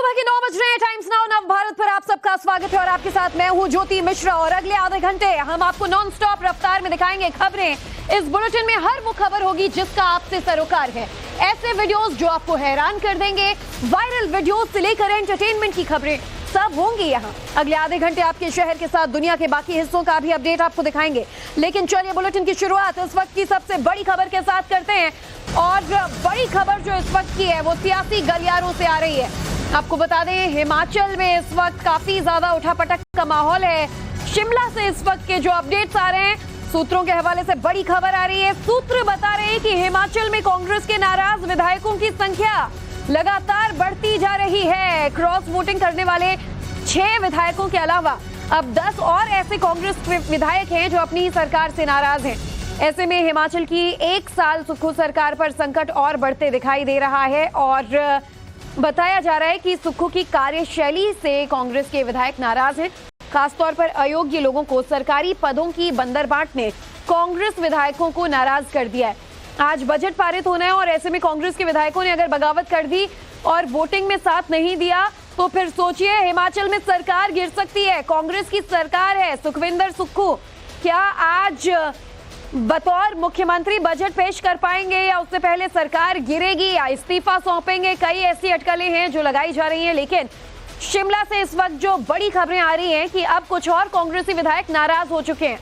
सुबह के 9 बज रहे हैं। टाइम्स नाउ नव भारत पर आप सबका स्वागत है और आपके साथ मैं हूं ज्योति मिश्रा। और अगले आधे घंटे हम आपको नॉन स्टॉप रफ्तार में दिखाएंगे खबरें। इस बुलेटिन में हर वो खबर होगी जिसका आपसे सरोकार है। ऐसे वीडियोस जो आपको हैरान कर देंगे, वायरल वीडियोस से लेकर एंटरटेनमेंट की खबरें सब होंगी यहाँ। अगले आधे घंटे आपके शहर के साथ दुनिया के बाकी हिस्सों का भी अपडेट आपको दिखाएंगे। लेकिन चलिए बुलेटिन की शुरुआत इस वक्त की सबसे बड़ी खबर के साथ करते हैं। और बड़ी खबर जो इस वक्त की है वो सियासी गलियारों से आ रही है। आपको बता दें, हिमाचल में इस वक्त काफी ज्यादा उठापटक का माहौल है। शिमला से इस वक्त के जो अपडेट्स आ रहे हैं, सूत्रों के हवाले से बड़ी खबर आ रही है। सूत्र बता रहे हैं कि हिमाचल में कांग्रेस के नाराज विधायकों की संख्या लगातार बढ़ती जा रही है। क्रॉस वोटिंग करने वाले 6 विधायकों के अलावा अब 10 और ऐसे कांग्रेस विधायक हैं जो अपनी ही सरकार से नाराज हैं। ऐसे में हिमाचल की 1 साल सुक्खू सरकार पर संकट और बढ़ते दिखाई दे रहा है। और बताया जा रहा है कि सुक्खू की कार्यशैली से कांग्रेस के विधायक नाराज हैं। खासतौर पर अयोग्य लोगों को सरकारी पदों की बंदरबाट ने कांग्रेस विधायकों को नाराज कर दिया है। आज बजट पारित होना है और ऐसे में कांग्रेस के विधायकों ने अगर बगावत कर दी और वोटिंग में साथ नहीं दिया तो फिर सोचिए, हिमाचल में सरकार गिर सकती है। कांग्रेस की सरकार है, सुखविंदर सुक्खू क्या आज बतौर मुख्यमंत्री बजट पेश कर पाएंगे या उससे पहले सरकार गिरेगी या इस्तीफा सौंपेंगे? कई ऐसी अटकलें हैं जो लगाई जा रही हैं। लेकिन शिमला से इस वक्त जो बड़ी खबरें आ रही हैं कि अब कुछ और कांग्रेसी विधायक नाराज हो चुके हैं।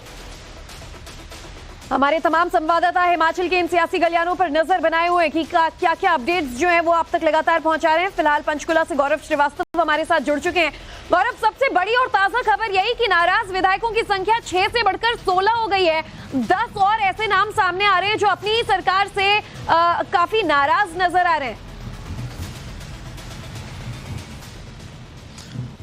हमारे तमाम संवाददाता हिमाचल के इन सियासी गलियारों पर नजर बनाए हुए कि क्या क्या अपडेट्स जो हैं वो आप तक लगातार पहुंचा रहे हैं। फिलहाल पंचकुला से गौरव श्रीवास्तव हमारे साथ जुड़ चुके हैं। गौरव, सबसे बड़ी और ताजा खबर यही कि नाराज विधायकों की संख्या 6 से बढ़कर 16 हो गई है। 10 और ऐसे नाम सामने आ रहे हैं जो अपनी ही सरकार से काफी नाराज नजर आ रहे हैं।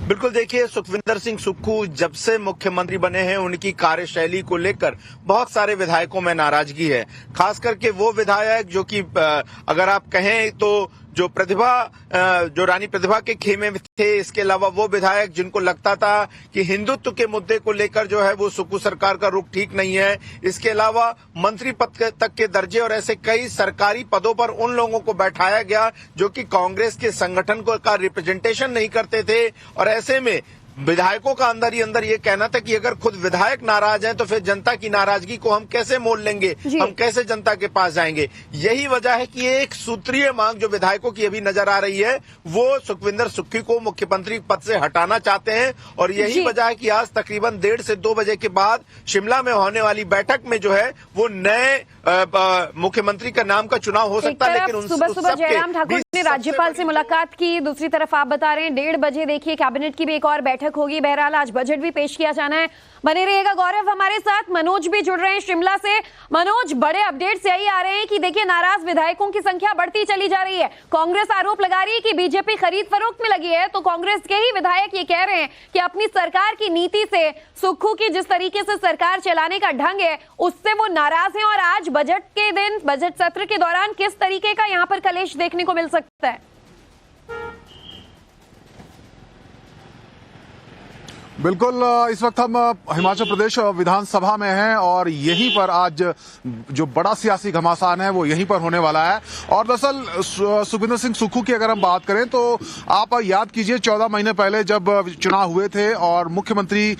बिल्कुल, देखिए, सुखविंदर सिंह सुक्खू जब से मुख्यमंत्री बने हैं उनकी कार्यशैली को लेकर बहुत सारे विधायकों में नाराजगी है। खास करके वो विधायक जो कि अगर आप कहें तो जो रानी प्रतिभा के खेमे में थे, इसके अलावा वो विधायक जिनको लगता था कि हिंदुत्व के मुद्दे को लेकर जो है वो सुक्खू सरकार का रुख ठीक नहीं है। इसके अलावा मंत्री पद तक के दर्जे और ऐसे कई सरकारी पदों पर उन लोगों को बैठाया गया जो कि कांग्रेस के संगठन का रिप्रेजेंटेशन नहीं करते थे। और ऐसे में विधायकों का अंदर ही अंदर ये कहना था कि अगर खुद विधायक नाराज हैं तो फिर जनता की नाराजगी को हम कैसे मोल लेंगे, हम कैसे जनता के पास जाएंगे। यही वजह है कि एक सूत्रीय मांग जो विधायकों की अभी नजर आ रही है वो सुखविंदर सुक्खू को मुख्यमंत्री पद से हटाना चाहते हैं। और यही वजह है कि आज तकरीबन 1:30 से 2 बजे के बाद शिमला में होने वाली बैठक में जो है वो नए मुख्यमंत्री का नाम का चुनाव हो सकता है। लेकिन सुबह जयराम ठाकुर ने राज्यपाल से मुलाकात की, दूसरी तरफ आप बता रहे हैं 1:30 बजे देखिए कैबिनेट की भी एक और बैठक होगी। बहरहाल आज बजट भी पेश किया जाना है। बने रहिएगा गौरव हमारे साथ। मनोज भी जुड़ रहे हैं शिमला से। मनोज, बड़े अपडेट्स यही आ रहे हैं कि देखिए नाराज विधायकों की संख्या बढ़ती चली जा रही है। कांग्रेस आरोप लगा रही है कि बीजेपी खरीद फरोख्त में लगी है, तो कांग्रेस के ही विधायक ये कह रहे हैं कि अपनी सरकार की नीति से, सुक्खू की जिस तरीके से सरकार चलाने का ढंग है उससे वो नाराज हैं। और आज बजट के दिन, बजट सत्र के दौरान किस तरीके का यहाँ पर कलेश देखने को मिल सकता है? बिल्कुल, इस वक्त हम हिमाचल प्रदेश विधानसभा में हैं और यहीं पर आज जो बड़ा सियासी घमासान है वो यहीं पर होने वाला है। और दरअसल सुखविंदर सिंह सुक्खू की अगर हम बात करें तो आप याद कीजिए 14 महीने पहले जब चुनाव हुए थे और मुख्यमंत्री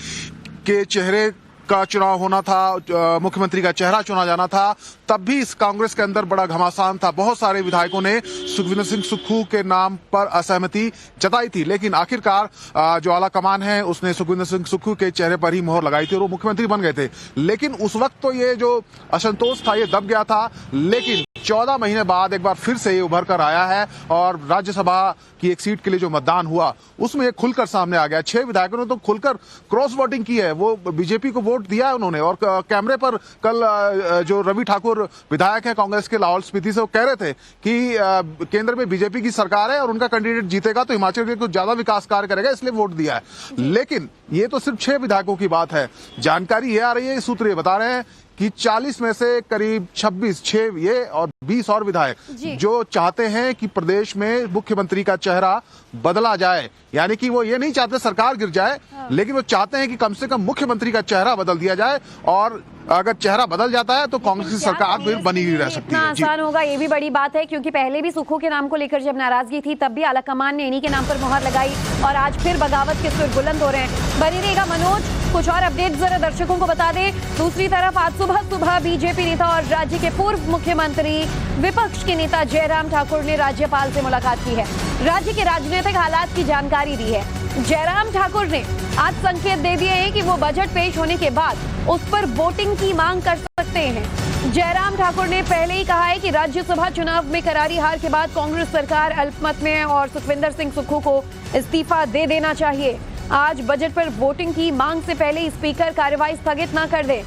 के चेहरे का चुनाव होना था, मुख्यमंत्री का चेहरा चुना जाना था, तब भी इस कांग्रेस के अंदर बड़ा घमासान था। बहुत सारे विधायकों ने सुखविंदर सिंह सुक्खू के नाम पर असहमति जताई थी, लेकिन आखिरकार जो आला कमान है उसने सुखविंदर सिंह सुक्खू के चेहरे पर ही मोहर लगाई थी और वो मुख्यमंत्री बन गए थे। लेकिन उस वक्त तो ये जो असंतोष था ये दब गया था, लेकिन 14 महीने बाद एक बार फिर से ये उभर कर आया है और राज्यसभा की एक सीट के लिए जो मतदान हुआ उसमें ये खुलकर सामने आ गया। 6 विधायकों ने तो खुलकर क्रॉस वोटिंग की है, वो बीजेपी को वोट दिया है उन्होंने। और कैमरे पर कल जो रवि ठाकुर विधायक है कांग्रेस के लाहौल स्पीति से, वो कह रहे थे कि केंद्र में बीजेपी की सरकार है और उनका कैंडिडेट जीतेगा तो हिमाचल के कुछ ज्यादा विकास कार्य करेगा, इसलिए वोट दिया है। लेकिन ये तो सिर्फ 6 विधायकों की बात है। जानकारी ये आ रही है, सूत्र ये बता रहे हैं कि 40 में से करीब 26, 6 ये और 20 और विधायक जो चाहते हैं कि प्रदेश में मुख्यमंत्री का चेहरा बदला जाए। यानी कि वो ये नहीं चाहते सरकार गिर जाए, लेकिन वो चाहते हैं कि कम से कम मुख्यमंत्री का चेहरा बदल दिया जाए और अगर चेहरा बदल जाता है तो कांग्रेस की सरकार भी बनी ही रह सकती इतना है। जी। आसान होगा ये भी बड़ी बात है, क्योंकि पहले भी सुक्खू के नाम को लेकर जब नाराजगी थी तब भी आलाकमान ने इन्हीं के नाम पर मुहर लगाई और आज फिर बगावत के सुर बुलंद हो रहे हैं। बनी रहेगा मनोज, कुछ और अपडेट जरा दर्शकों को बता दें। दूसरी तरफ आज सुबह बीजेपी नेता और राज्य के पूर्व मुख्यमंत्री विपक्ष के नेता जयराम ठाकुर ने राज्यपाल से मुलाकात की है, राज्य के राजनीतिक हालात की जानकारी दी है। जयराम ठाकुर ने आज संकेत दे दिए हैं कि वो बजट पेश होने के बाद उस पर वोटिंग की मांग कर सकते हैं। जयराम ठाकुर ने पहले ही कहा है कि राज्यसभा चुनाव में करारी हार के बाद कांग्रेस सरकार अल्पमत में और सुखविंदर सिंह सुक्खू को इस्तीफा दे देना चाहिए। आज बजट पर वोटिंग की मांग से पहले स्पीकर कार्यवाही स्थगित न कर दे,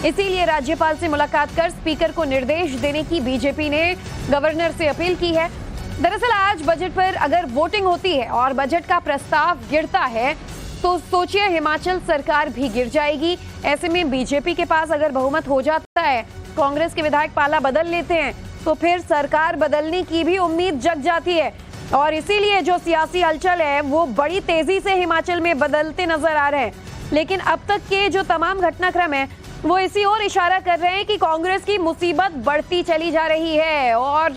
इसीलिए राज्यपाल से मुलाकात कर स्पीकर को निर्देश देने की बीजेपी ने गवर्नर से अपील की है। दरअसल आज बजट पर अगर वोटिंग होती है और बजट का प्रस्ताव गिरता है तो सोचिए हिमाचल सरकार भी गिर जाएगी। ऐसे में बीजेपी के पास अगर बहुमत हो जाता है, कांग्रेस के विधायक पाला बदल लेते हैं तो फिर सरकार बदलने की भी उम्मीद जग जाती है और इसीलिए जो सियासी हलचल है वो बड़ी तेजी से हिमाचल में बदलते नजर आ रहे हैं। लेकिन अब तक के जो तमाम घटनाक्रम है वो इसी ओर इशारा कर रहे हैं कि कांग्रेस की मुसीबत बढ़ती चली जा रही है। और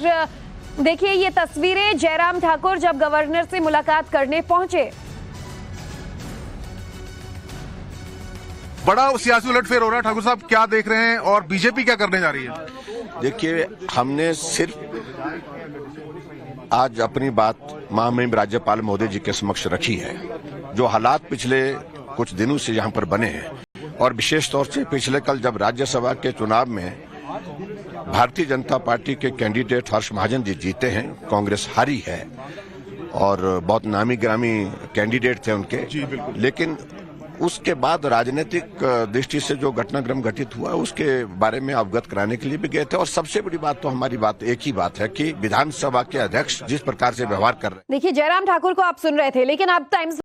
देखिए ये तस्वीरें जयराम ठाकुर जब गवर्नर से मुलाकात करने पहुंचे। बड़ा सियासी उलटफेर हो रहा है। ठाकुर साहब क्या देख रहे हैं और बीजेपी क्या करने जा रही है? देखिए, हमने सिर्फ आज अपनी बात महामहिम राज्यपाल महोदय जी के समक्ष रखी है। जो हालात पिछले कुछ दिनों से यहाँ पर बने हैं और विशेष तौर से पिछले कल जब राज्यसभा के चुनाव में भारतीय जनता पार्टी के कैंडिडेट हर्ष महाजन जी जीते हैं, कांग्रेस हारी है और बहुत नामी गिरामी कैंडिडेट थे उनके, लेकिन उसके बाद राजनीतिक दृष्टि से जो घटनाक्रम घटित हुआ उसके बारे में अवगत कराने के लिए भी गए थे। और सबसे बड़ी बात तो हमारी बात एक ही बात है कि विधानसभा के अध्यक्ष जिस प्रकार से व्यवहार कर रहे हैं। देखिए जयराम ठाकुर को आप सुन रहे थे, लेकिन अब टाइम्स